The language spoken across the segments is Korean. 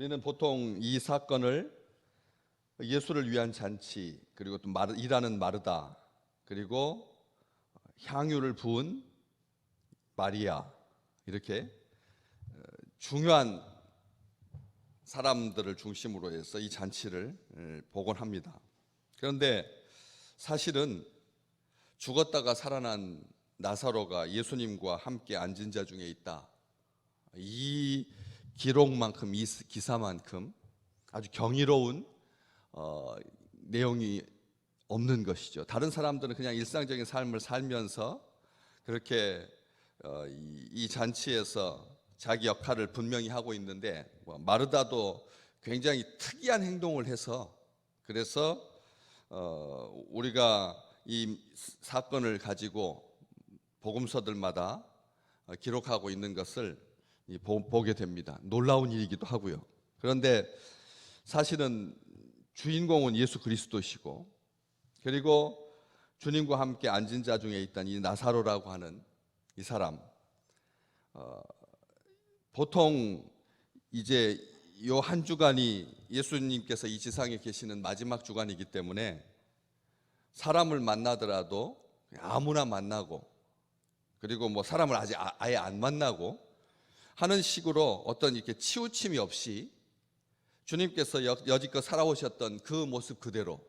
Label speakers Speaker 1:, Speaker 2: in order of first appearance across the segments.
Speaker 1: 우리는 보통 이 사건을 예수를 위한 잔치, 그리고 또 일하는 마르다, 그리고 향유를 부은 마리아, 이렇게 중요한 사람들을 중심으로 해서 이 잔치를 복원합니다. 그런데 사실은 죽었다가 살아난 나사로가 예수님과 함께 앉은 자 중에 있다. 이 기록만큼, 이 기사만큼 아주 경이로운 내용이 없는 것이죠. 다른 사람들은 그냥 일상적인 삶을 살면서 그렇게 이 잔치에서 자기 역할을 분명히 하고 있는데, 마르다도 굉장히 특이한 행동을 해서, 그래서 우리가 이 사건을 가지고 복음서들마다 기록하고 있는 것을 보게 됩니다. 놀라운 일이기도 하고요. 그런데 사실은 주인공은 예수 그리스도시고, 그리고 주님과 함께 앉은 자 중에 있던 이 나사로라고 하는 이 사람, 보통 이제 요 한 주간이 예수님께서 이 지상에 계시는 마지막 주간이기 때문에 사람을 만나더라도 아무나 만나고, 그리고 뭐 사람을 아예 안 만나고 하는 식으로 어떤 이렇게 치우침이 없이 주님께서 여지껏 살아오셨던 그 모습 그대로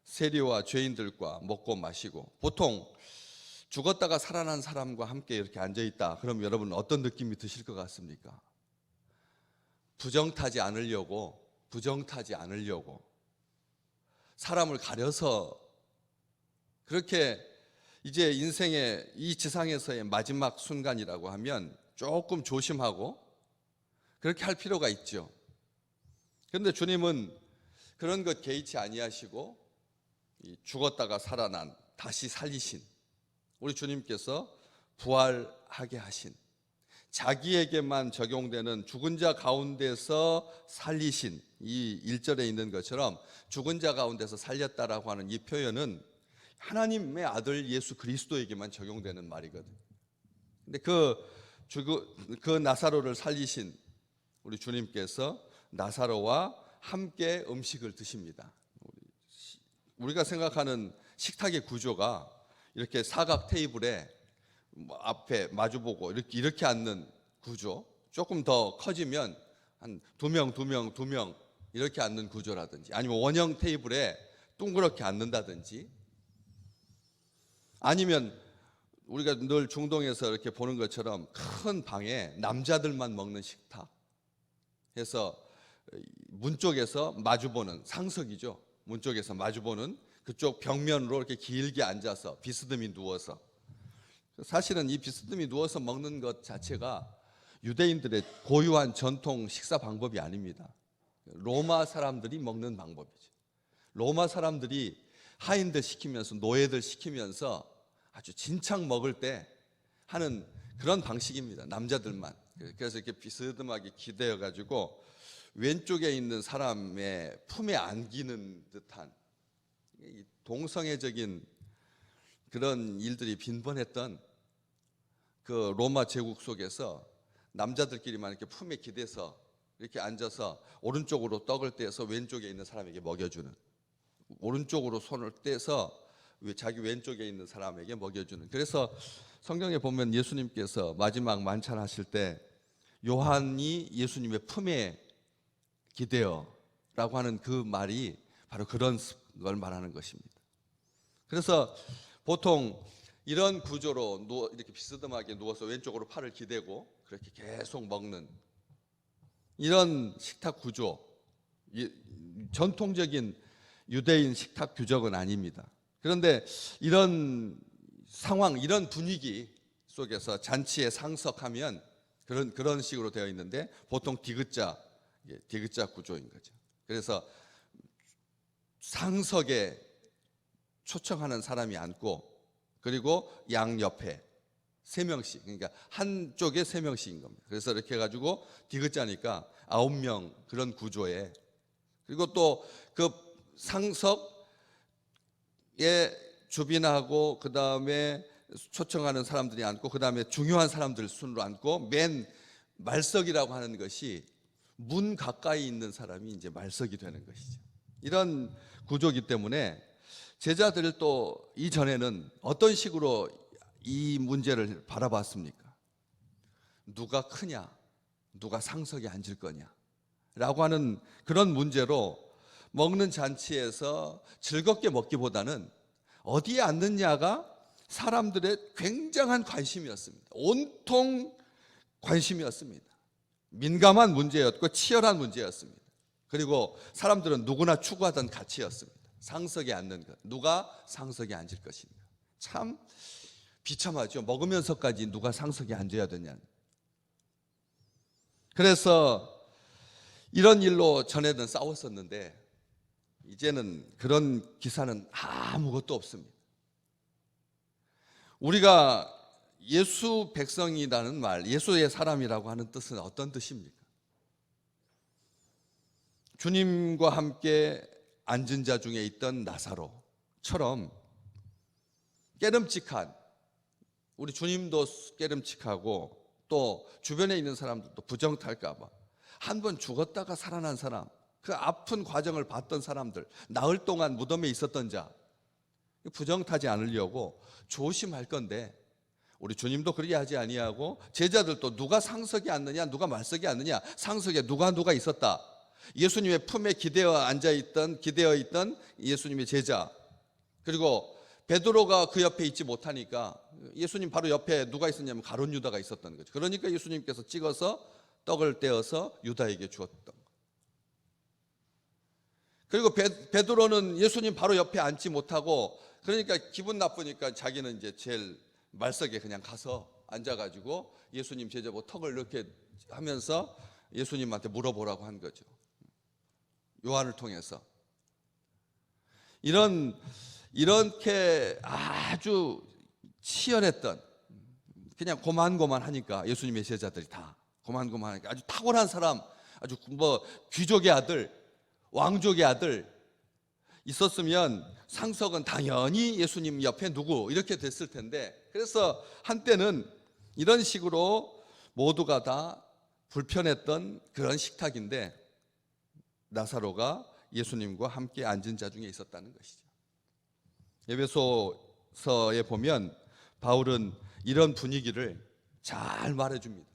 Speaker 1: 세리와 죄인들과 먹고 마시고, 보통 죽었다가 살아난 사람과 함께 이렇게 앉아있다 그럼 여러분 어떤 느낌이 드실 것 같습니까? 부정타지 않으려고 사람을 가려서, 그렇게 이제 인생의 이 지상에서의 마지막 순간이라고 하면 조금 조심하고 그렇게 할 필요가 있죠. 그런데 주님은 그런 것 개의치 아니하시고 죽었다가 살아난, 다시 살리신 우리 주님께서 부활하게 하신, 자기에게만 적용되는 죽은 자 가운데서 살리신, 이 1절에 있는 것처럼 죽은 자 가운데서 살렸다라고 하는 이 표현은 하나님의 아들 예수 그리스도에게만 적용되는 말이거든요. 근데 그 나사로를 살리신 우리 주님께서 나사로와 함께 음식을 드십니다. 우리가 생각하는 식탁의 구조가 이렇게 사각 테이블에 앞에 마주보고 이렇게 앉는 구조, 조금 더 커지면 한 두 명 이렇게 앉는 구조라든지, 아니면 원형 테이블에 둥그렇게 앉는다든지, 아니면 우리가 늘 중동에서 이렇게 보는 것처럼 큰 방에 남자들만 먹는 식탁 해서 문 쪽에서 마주보는, 상석이죠. 문 쪽에서 마주보는 그쪽 벽면으로 이렇게 길게 앉아서 비스듬히 누워서, 사실은 이 비스듬히 누워서 먹는 것 자체가 유대인들의 고유한 전통 식사 방법이 아닙니다. 로마 사람들이 먹는 방법이죠. 로마 사람들이 하인들 시키면서, 노예들 시키면서 아주 진창 먹을 때 하는 그런 방식입니다. 남자들만. 그래서 이렇게 비스듬하게 기대어 가지고 왼쪽에 있는 사람의 품에 안기는 듯한 동성애적인 그런 일들이 빈번했던 그 로마 제국 속에서 남자들끼리만 이렇게 품에 기대서 이렇게 앉아서 오른쪽으로 떡을 떼서 왼쪽에 있는 사람에게 먹여주는, 오른쪽으로 손을 떼서 자기 왼쪽에 있는 사람에게 먹여주는. 그래서 성경에 보면 예수님께서 마지막 만찬하실 때 요한이 예수님의 품에 기대어라고 하는 그 말이 바로 그런 걸 말하는 것입니다. 그래서 보통 이런 구조로 이렇게 비스듬하게 누워서 왼쪽으로 팔을 기대고 그렇게 계속 먹는 이런 식탁 구조, 전통적인 유대인 식탁 규정은 아닙니다. 그런데 이런 상황, 이런 분위기 속에서 잔치에 상석하면 그런 식으로 되어 있는데, 보통 디귿자 구조인 거죠. 그래서 상석에 초청하는 사람이 앉고, 그리고 양옆에 3명씩, 그러니까 한쪽에 3명씩인 겁니다. 그래서 이렇게 해가지고 디귿자니까 9명, 그런 구조에, 그리고 또 그 상석에 주빈하고 그 다음에 초청하는 사람들이 앉고, 그 다음에 중요한 사람들 순으로 앉고, 맨 말석이라고 하는 것이 문 가까이 있는 사람이 이제 말석이 되는 것이죠. 이런 구조이기 때문에 제자들도 이전에는 어떤 식으로 이 문제를 바라봤습니까? 누가 크냐? 누가 상석에 앉을 거냐? 라고 하는 그런 문제로 먹는 잔치에서 즐겁게 먹기보다는 어디에 앉느냐가 사람들의 굉장한 관심이었습니다. 온통 관심이었습니다. 민감한 문제였고 치열한 문제였습니다. 그리고 사람들은 누구나 추구하던 가치였습니다. 상석에 앉는 것. 누가 상석에 앉을 것인가. 참 비참하죠. 먹으면서까지 누가 상석에 앉아야 되냐. 그래서 이런 일로 전에는 싸웠었는데 이제는 그런 기사는 아무것도 없습니다. 우리가 예수 백성이라는 말, 예수의 사람이라고 하는 뜻은 어떤 뜻입니까? 주님과 함께 앉은 자 중에 있던 나사로처럼 깨름칙한, 우리 주님도 깨름칙하고 또 주변에 있는 사람들도 부정탈까 봐 한 번 죽었다가 살아난 사람, 그 아픈 과정을 봤던 사람들, 나흘 동안 무덤에 있었던 자, 부정타지 않으려고 조심할 건데 우리 주님도 그렇게 하지 아니하고 제자들도 누가 상석에 앉느냐 누가 말석에 앉느냐, 상석에 누가 있었다. 예수님의 품에 기대어 있던 예수님의 제자, 그리고 베드로가 그 옆에 있지 못하니까 예수님 바로 옆에 누가 있었냐면 가룟 유다가 있었던 거죠. 그러니까 예수님께서 찍어서 떡을 떼어서 유다에게 주었던 거. 그리고 베드로는 예수님 바로 옆에 앉지 못하고, 그러니까 기분 나쁘니까 자기는 이제 제일 말석에 그냥 가서 앉아가지고 예수님 제자보 턱을 이렇게 하면서 예수님한테 물어보라고 한 거죠. 요한을 통해서. 이렇게 아주 치열했던, 그냥 고만고만하니까 예수님의 제자들이 다 고만고만하니까 아주 탁월한 사람, 아주 귀족의 아들, 왕족의 아들 있었으면 상석은 당연히 예수님 옆에 누구 이렇게 됐을 텐데, 그래서 한때는 이런 식으로 모두가 다 불편했던 그런 식탁인데 나사로가 예수님과 함께 앉은 자 중에 있었다는 것이죠. 에베소서에 보면 바울은 이런 분위기를 잘 말해줍니다.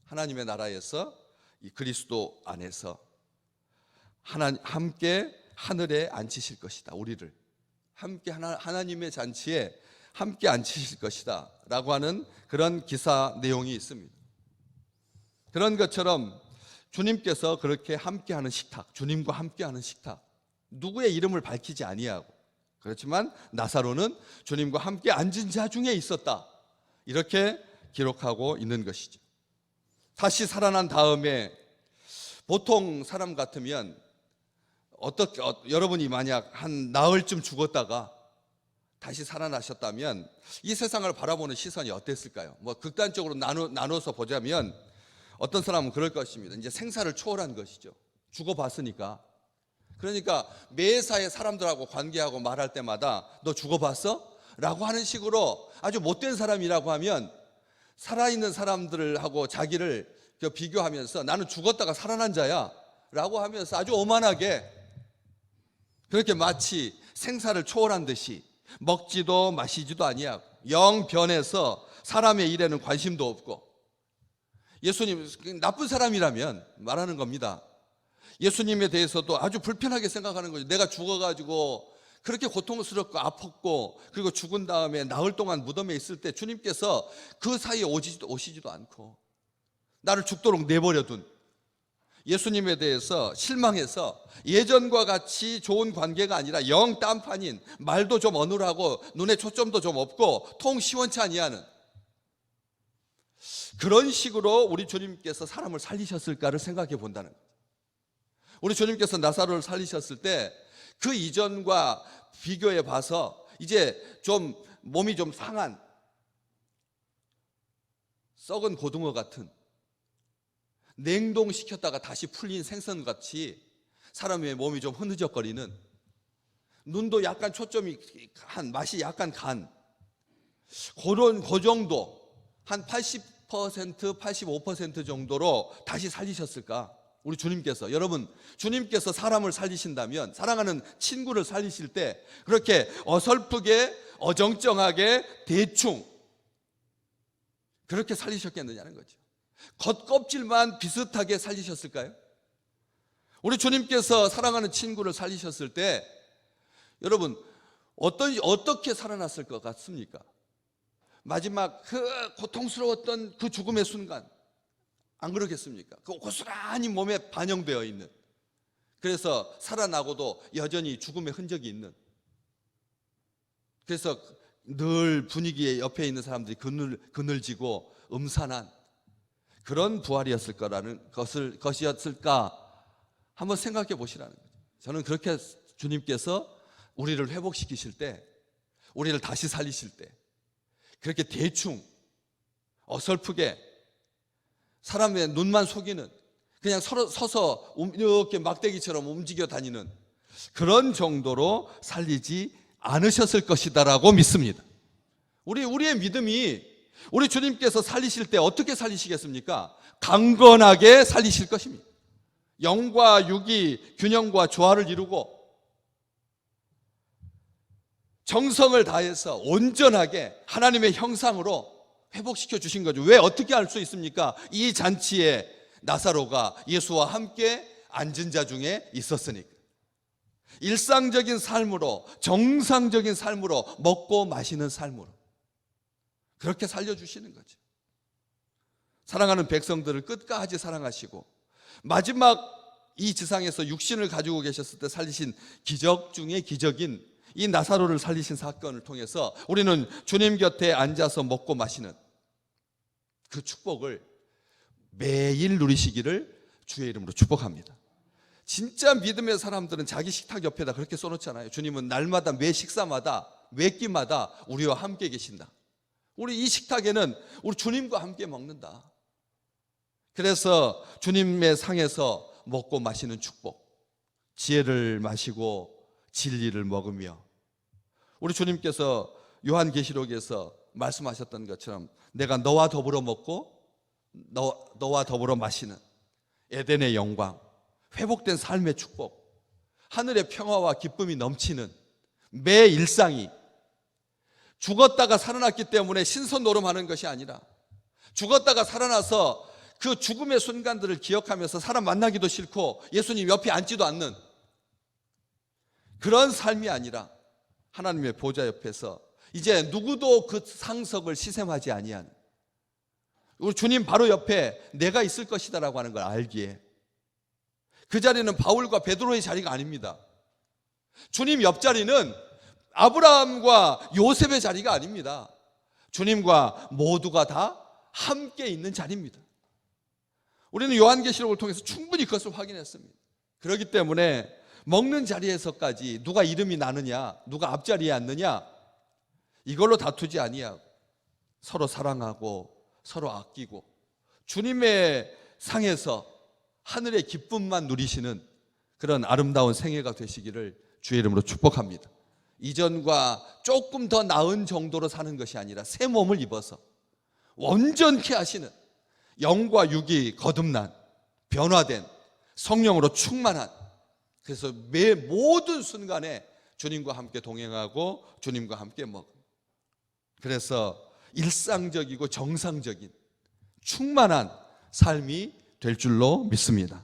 Speaker 1: 하나님의 나라에서 이 그리스도 안에서 함께 하늘에 앉히실 것이다. 우리를 함께 하나님의 잔치에 함께 앉히실 것이다 라고 하는 그런 기사 내용이 있습니다. 그런 것처럼 주님께서 그렇게 함께하는 식탁, 주님과 함께하는 식탁, 누구의 이름을 밝히지 아니하고, 그렇지만 나사로는 주님과 함께 앉은 자 중에 있었다, 이렇게 기록하고 있는 것이죠. 다시 살아난 다음에 보통 사람 같으면 여러분이 만약 한 나흘쯤 죽었다가 다시 살아나셨다면 이 세상을 바라보는 시선이 어땠을까요? 극단적으로 나눠서 보자면 어떤 사람은 그럴 것입니다. 이제 생사를 초월한 것이죠. 죽어봤으니까. 그러니까 매사에 사람들하고 관계하고 말할 때마다 너 죽어봤어? 라고 하는 식으로 아주 못된 사람이라고 하면 살아있는 사람들하고 자기를 비교하면서 나는 죽었다가 살아난 자야 라고 하면서 아주 오만하게 그렇게 마치 생사를 초월한 듯이 먹지도 마시지도 아니하고 영 변해서 사람의 일에는 관심도 없고, 예수님 나쁜 사람이라면 말하는 겁니다. 예수님에 대해서도 아주 불편하게 생각하는 거죠. 내가 죽어가지고 그렇게 고통스럽고 아팠고 그리고 죽은 다음에 나흘 동안 무덤에 있을 때 주님께서 그 사이에 오시지도 않고 나를 죽도록 내버려둔 예수님에 대해서 실망해서 예전과 같이 좋은 관계가 아니라 영 딴판인, 말도 좀 어눌하고 눈에 초점도 좀 없고 통 시원치 아니하는 그런 식으로 우리 주님께서 사람을 살리셨을까를 생각해 본다는 거예요. 우리 주님께서 나사로를 살리셨을 때 그 이전과 비교해 봐서 이제 좀 몸이 좀 상한 썩은 고등어 같은, 냉동시켰다가 다시 풀린 생선같이 사람의 몸이 좀 흐느적거리는, 눈도 약간 초점이 한, 맛이 약간 간, 그 정도 한 80% 85% 정도로 다시 살리셨을까? 우리 주님께서, 여러분, 주님께서 사람을 살리신다면, 사랑하는 친구를 살리실 때 그렇게 어설프게, 어정쩡하게, 대충 그렇게 살리셨겠느냐는 거죠. 겉껍질만 비슷하게 살리셨을까요? 우리 주님께서 사랑하는 친구를 살리셨을 때 여러분 어떻게 살아났을 것 같습니까? 마지막 그 고통스러웠던 그 죽음의 순간, 안 그렇겠습니까? 그 고스란히 몸에 반영되어 있는, 그래서 살아나고도 여전히 죽음의 흔적이 있는, 그래서 늘 분위기에 옆에 있는 사람들이 그늘지고 음산한 그런 부활이었을 거라는 것이었을까 한번 생각해 보시라는 거죠. 저는 그렇게 주님께서 우리를 회복시키실 때, 우리를 다시 살리실 때 그렇게 대충 어설프게 사람의 눈만 속이는, 그냥 서서 이렇게 막대기처럼 움직여 다니는 그런 정도로 살리지 않으셨을 것이다라고 믿습니다. 우리의 믿음이, 우리 주님께서 살리실 때 어떻게 살리시겠습니까? 강건하게 살리실 것입니다. 영과 육이 균형과 조화를 이루고 정성을 다해서 온전하게 하나님의 형상으로 회복시켜 주신 거죠. 왜 어떻게 알 수 있습니까? 이 잔치에 나사로가 예수와 함께 앉은 자 중에 있었으니까. 일상적인 삶으로, 정상적인 삶으로, 먹고 마시는 삶으로 그렇게 살려주시는 거죠. 사랑하는 백성들을 끝까지 사랑하시고 마지막 이 지상에서 육신을 가지고 계셨을 때 살리신 기적 중에 기적인 이 나사로를 살리신 사건을 통해서 우리는 주님 곁에 앉아서 먹고 마시는 그 축복을 매일 누리시기를 주의 이름으로 축복합니다. 진짜 믿음의 사람들은 자기 식탁 옆에다 그렇게 써놓잖아요. 주님은 날마다 매 식사마다 매 끼마다 우리와 함께 계신다. 우리 이 식탁에는 우리 주님과 함께 먹는다. 그래서 주님의 상에서 먹고 마시는 축복, 지혜를 마시고 진리를 먹으며, 우리 주님께서 요한계시록에서 말씀하셨던 것처럼 내가 너와 더불어 먹고 너와 더불어 마시는 에덴의 영광, 회복된 삶의 축복, 하늘의 평화와 기쁨이 넘치는 매 일상이, 죽었다가 살아났기 때문에 신선 노름하는 것이 아니라 죽었다가 살아나서 그 죽음의 순간들을 기억하면서 사람 만나기도 싫고 예수님 옆에 앉지도 않는 그런 삶이 아니라 하나님의 보좌 옆에서 이제 누구도 그 상석을 시샘하지 아니한, 우리 주님 바로 옆에 내가 있을 것이다라고 하는 걸 알기에, 그 자리는 바울과 베드로의 자리가 아닙니다. 주님 옆자리는 아브라함과 요셉의 자리가 아닙니다. 주님과 모두가 다 함께 있는 자리입니다. 우리는 요한계시록을 통해서 충분히 그것을 확인했습니다. 그렇기 때문에 먹는 자리에서까지 누가 이름이 나느냐, 누가 앞자리에 앉느냐, 이걸로 다투지 아니하고 서로 사랑하고 서로 아끼고 주님의 상에서 하늘의 기쁨만 누리시는 그런 아름다운 생애가 되시기를 주의 이름으로 축복합니다. 이전과 조금 더 나은 정도로 사는 것이 아니라 새 몸을 입어서 온전케 하시는, 영과 육이 거듭난, 변화된, 성령으로 충만한, 그래서 매 모든 순간에 주님과 함께 동행하고 주님과 함께 먹은, 그래서 일상적이고 정상적인 충만한 삶이 될 줄로 믿습니다.